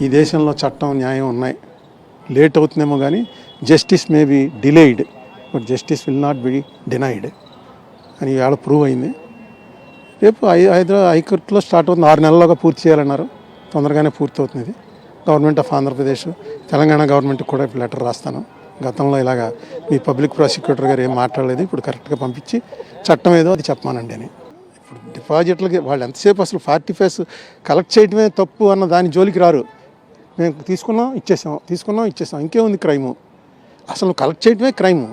ఈ దేశంలో చట్టం న్యాయం ఉన్నాయి. లేట్ అవుతుందేమో కానీ justice may be delayed but justice will not be denied అని ఇవాళ ప్రూవ్ అయింది. రేపు హైకోర్టులో స్టార్ట్ అవుతుంది. 6 నెలల్లోగా పూర్తి చేయాలన్నారు. తొందరగానే పూర్తి అవుతుంది. ఇది గవర్నమెంట్ ఆఫ్ ఆంధ్రప్రదేశ్, తెలంగాణ గవర్నమెంట్కి కూడా ఇప్పుడు లెటర్ రాస్తాను. గతంలో ఇలాగా మీ పబ్లిక్ ప్రాసిక్యూటర్ గారు ఏం మాట్లాడలేదు, ఇప్పుడు కరెక్ట్గా పంపించి చట్టం ఏదో అది చెప్పమానండి అని. ఇప్పుడు డిపాజిట్లకి వాళ్ళు ఎంతసేపు అసలు 45 కలెక్ట్ చేయడమే తప్పు అన్న దాని జోలికి రారు. మేము తీసుకున్నాం ఇచ్చేసాం ఇంకేముంది క్రైము? అసలు కలెక్ట్ చేయడమే క్రైము.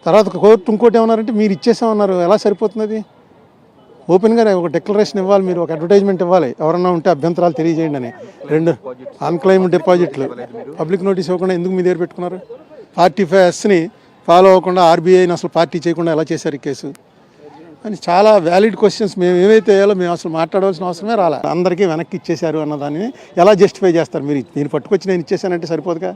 తర్వాత కోర్టు ఇంకోటి ఏమన్నారంటే మీరు ఇచ్చేసామన్నారు. ఎలా సరిపోతుంది? అది ఓపెన్గా ఒక డిక్లరేషన్ ఇవ్వాలి, మీరు ఒక అడ్వర్టైజ్మెంట్ ఇవ్వాలి, ఎవరన్నా ఉంటే అభ్యంతరాలు తెలియజేయండి అని. 2 అన్క్లెయిమ్ డిపాజిట్లు పబ్లిక్ నోటీస్ ఇవ్వకుండా ఎందుకు మీ దగ్గర పెట్టుకున్నారు? 45Sని ఫాలో అవ్వకుండా ఆర్బీఐని అసలు పార్టీ చేయకుండా ఎలా చేశారు ఈ కేసు అని చాలా వ్యాలిడ్ క్వశ్చన్స్ మేము ఏమైతే వేయాలో మేము అసలు మాట్లాడవలసిన అవసరమే రాలే. అందరికీ వెనక్కి ఇచ్చేశారు అన్నదాన్ని ఎలా జస్టిఫై చేస్తారు? మీరు పట్టుకొచ్చి నేను ఇచ్చేసానంటే సరిపోదుగా.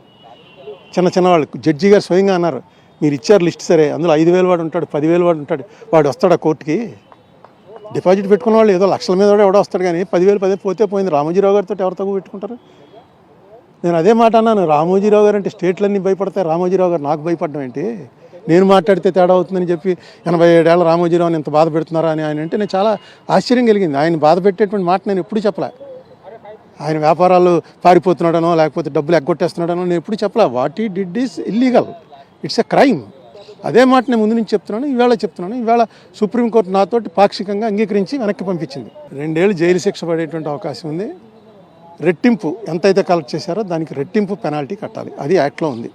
చిన్న వాళ్ళు జడ్జి గారు స్వయంగా అన్నారు, మీరు ఇచ్చారు లిస్ట్ సరే, అందులో 5,000 వాడు ఉంటాడు, 10,000 వాడు ఉంటాడు, వాడు వస్తాడా కోర్టుకి? డిపాజిట్ పెట్టుకున్న వాళ్ళు ఏదో లక్షల మీద కూడా ఎవడో వస్తాడు, కానీ 10,000 పోతే పోయింది. రామోజీరావు గారితో ఎవరు తగ్గు పెట్టుకుంటారు? నేను అదే మాట అన్నాను. రామోజీరావు గారు అంటే స్టేట్లన్నీ భయపడతాయి, రామోజీరావు గారు నాకు భయపడడం ఏంటి? నేను మాట్లాడితే తేడా అవుతుందని చెప్పి 87 ఏళ్ల రామోజీరావుని ఎంత బాధ పెడుతున్నారా అని ఆయన అంటే నేను చాలా ఆశ్చర్యం కలిగింది. ఆయన బాధ పెట్టేటువంటి మాట నేను ఎప్పుడు చెప్పలే. ఆయన వ్యాపారాలు పారిపోతున్నాడనో లేకపోతే డబ్బులు ఎగ్గొట్టేస్తున్నాడనో నేను ఎప్పుడు చెప్పలే. What he did is illegal, it's a crime. అదే మాట నేను ముందు నుంచి చెప్తున్నాను, ఈవేళ సుప్రీంకోర్టు నాతోటి పాక్షికంగా అంగీకరించి వెనక్కి పంపించింది. 2 ఏళ్ళు జైలు శిక్ష పడేటువంటి అవకాశం ఉంది. రెట్టింపు ఎంతైతే కలెక్ట్ చేశారో దానికి రెట్టింపు పెనాల్టీ కట్టాలి. అది యాక్ట్లో ఉంది.